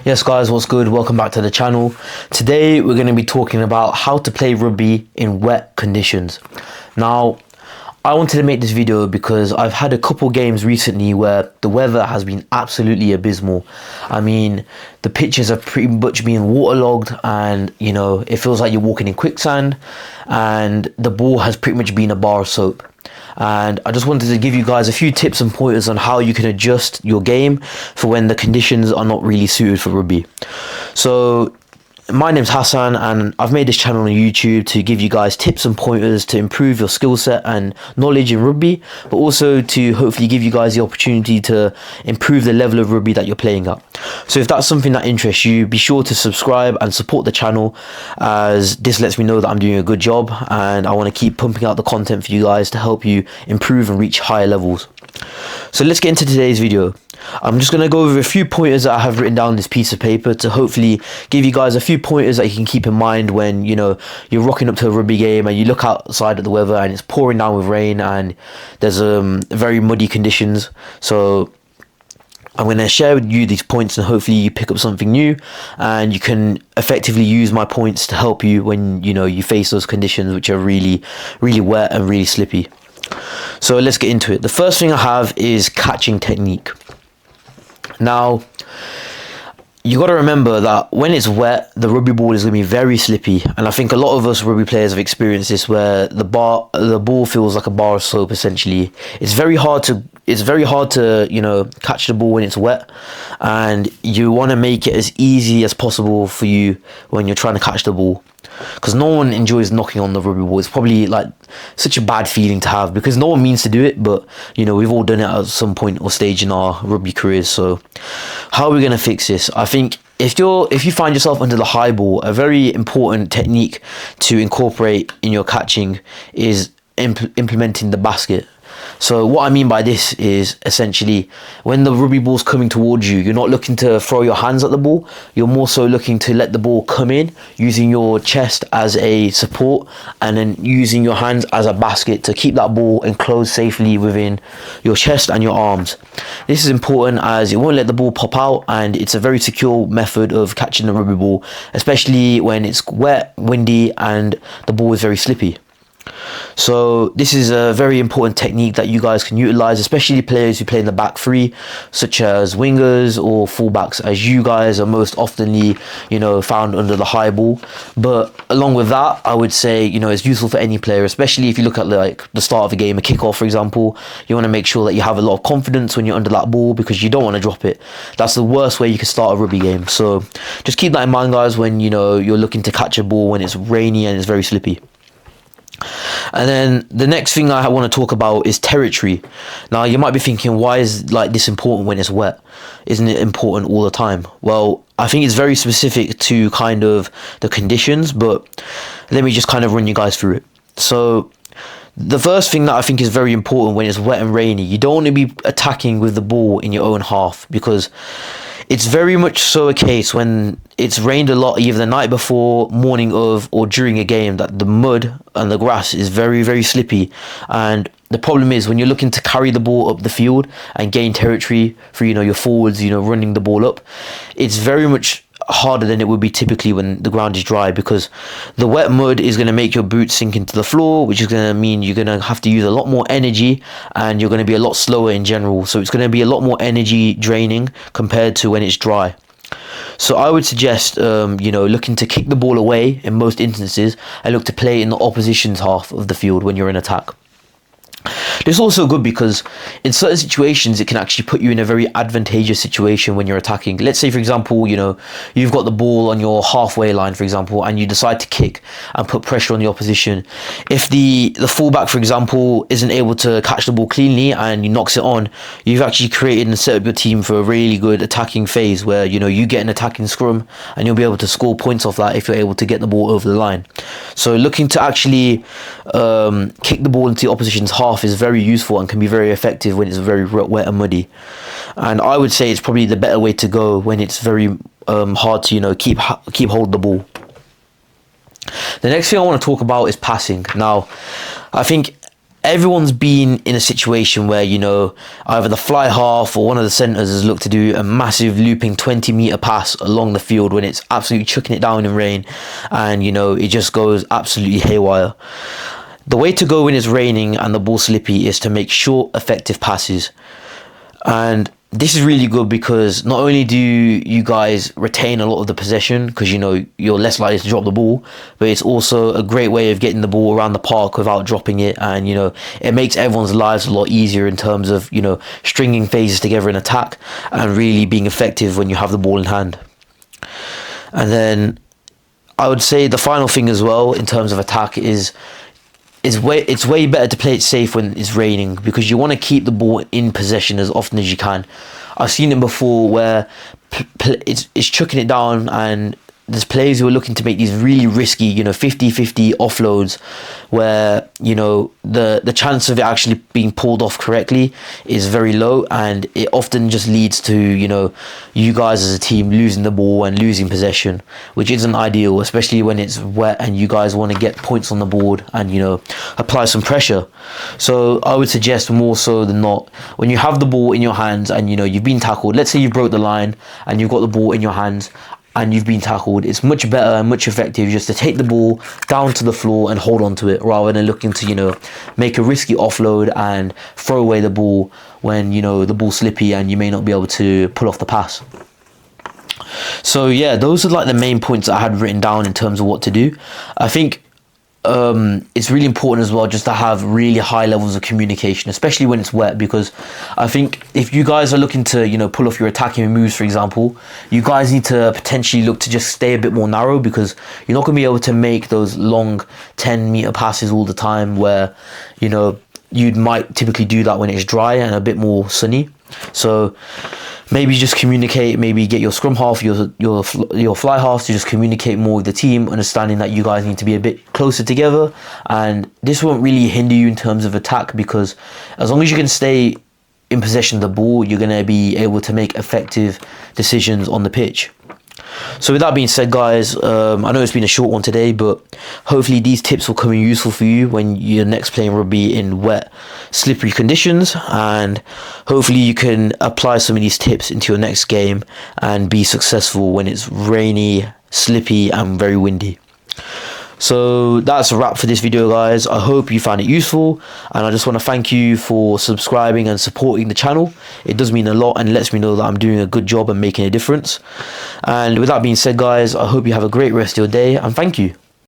Yes guys, what's good? Welcome back to the channel. Today we're going to be talking about how to play rugby in wet conditions. Now, I wanted to make this video because I've had a couple games recently where the weather has been absolutely abysmal. I mean, the pitches have pretty much been waterlogged and, it feels like you're walking in quicksand, and the ball has pretty much been a bar of soap. And I just wanted to give you guys a few tips and pointers on how you can adjust your game for when the conditions are not really suited for rugby. So my name's Hassan, and I've made this channel on YouTube to give you guys tips and pointers to improve your skill set and knowledge in rugby, but also to hopefully give you guys the opportunity to improve the level of rugby that you're playing at. So if that's something that interests you, be sure to subscribe and support the channel, as this lets me know that I'm doing a good job and I want to keep pumping out the content for you guys to help you improve and reach higher levels. So let's get into today's video. I'm just going to go over a few pointers that I have written down on this piece of paper to hopefully give you guys a few pointers that you can keep in mind when, you're rocking up to a rugby game and you look outside at the weather and it's pouring down with rain and there's very muddy conditions. So I'm going to share with you these points and hopefully you pick up something new and you can effectively use my points to help you when, you face those conditions which are really, really wet and really slippy. So let's get into it. The first thing I have is catching technique. Now, you got to remember that when it's wet, the rugby ball is going to be very slippy, and I think a lot of us rugby players have experienced this, where the ball feels like a bar of soap. Essentially, it's very hard to catch the ball when it's wet, and you want to make it as easy as possible for you when you're trying to catch the ball, because no one enjoys knocking on the rugby ball. It's probably like such a bad feeling to have because no one means to do it, but we've all done it at some point or stage in our rugby careers. So how are we going to fix this? I think if you find yourself under the high ball, a very important technique to incorporate in your catching is implementing the basket. So what I mean by this is essentially when the rugby ball's coming towards you, you're not looking to throw your hands at the ball. You're more so looking to let the ball come in using your chest as a support and then using your hands as a basket to keep that ball enclosed safely within your chest and your arms. This is important as it won't let the ball pop out, and it's a very secure method of catching the rugby ball, especially when it's wet, windy and the ball is very slippy. So this is a very important technique that you guys can utilize, especially players who play in the back three, such as wingers or fullbacks, as you guys are most oftenly, found under the high ball. But along with that, I would say, it's useful for any player, especially if you look at like the start of a game, a kickoff, for example. You want to make sure that you have a lot of confidence when you're under that ball because you don't want to drop it. That's the worst way you can start a rugby game. So just keep that in mind, guys, when, you're looking to catch a ball when it's rainy and it's very slippy. And then the next thing I want to talk about is territory. Now, you might be thinking, why is this important when it's wet? Isn't it important all the time? Well, I think it's very specific to kind of the conditions, but let me just kind of run you guys through it. So the first thing that I think is very important when it's wet and rainy, you don't want to be attacking with the ball in your own half, because it's very much so a case when it's rained a lot either the night before, morning of, or during a game, that the mud and the grass is very, very slippy. And the problem is when you're looking to carry the ball up the field and gain territory for, your forwards, running the ball up, it's very much harder than it would be typically when the ground is dry, because the wet mud is going to make your boots sink into the floor, which is going to mean you're going to have to use a lot more energy and you're going to be a lot slower in general. So it's going to be a lot more energy draining compared to when it's dry. So I would suggest, looking to kick the ball away in most instances and look to play in the opposition's half of the field when you're in attack. This is also good because in certain situations it can actually put you in a very advantageous situation when you're attacking. Let's say, for example, you've got the ball on your halfway line, for example, and you decide to kick and put pressure on the opposition. If the fullback, for example, isn't able to catch the ball cleanly and he knocks it on, you've actually created and set up your team for a really good attacking phase where you get an attacking scrum and you'll be able to score points off that if you're able to get the ball over the line. So looking to actually kick the ball into the opposition's half is very useful and can be very effective when it's very wet and muddy. And I would say it's probably the better way to go when it's very hard to keep hold of the ball. The next thing I want to talk about is passing. Now, I think everyone's been in a situation where, you know, either the fly half or one of the centres has looked to do a massive looping 20-metre pass along the field when it's absolutely chucking it down in rain, and, you know, it just goes absolutely haywire. The way to go when it's raining and the ball's slippy is to make short, effective passes. And this is really good because not only do you guys retain a lot of the possession, because, you know, you're less likely to drop the ball, but it's also a great way of getting the ball around the park without dropping it. And, you know, it makes everyone's lives a lot easier in terms of, you know, stringing phases together in attack and really being effective when you have the ball in hand. And then I would say the final thing as well in terms of attack is it's way better to play it safe when it's raining, because you want to keep the ball in possession as often as you can. I've seen it before where it's chucking it down, and there's players who are looking to make these really risky, you know, 50-50 offloads where, you know, the chance of it actually being pulled off correctly is very low, and it often just leads to, you know, you guys as a team losing the ball and losing possession, which isn't ideal, especially when it's wet and you guys want to get points on the board and, you know, apply some pressure. So I would suggest more so than not, when you have the ball in your hands and, you know, you've been tackled, let's say you broke the line and you've got the ball in your hands and you've been tackled, it's much better and much effective just to take the ball down to the floor and hold on to it, rather than looking to, you know, make a risky offload and throw away the ball when, you know, the ball's slippy and you may not be able to pull off the pass. So yeah, those are like the main points that I had written down in terms of what to do. I think it's really important as well just to have really high levels of communication, especially when it's wet, because I think if you guys are looking to, you know, pull off your attacking moves, for example, you guys need to potentially look to just stay a bit more narrow, because you're not going to be able to make those long 10-metre passes all the time where, you know, you might typically do that when it's dry and a bit more sunny. So maybe just communicate, maybe get your scrum half, your fly half to just communicate more with the team, understanding that you guys need to be a bit closer together, and this won't really hinder you in terms of attack, because as long as you can stay in possession of the ball, you're going to be able to make effective decisions on the pitch. So with that being said, guys, I know it's been a short one today, but hopefully these tips will come in useful for you when you're next playing rugby in wet, slippery conditions, and hopefully you can apply some of these tips into your next game and be successful when it's rainy, slippy and very windy. So that's a wrap for this video, guys. I hope you found it useful, and I just want to thank you for subscribing and supporting the channel. It does mean a lot and lets me know that I'm doing a good job and making a difference. And with that being said, guys, I hope you have a great rest of your day, and thank you.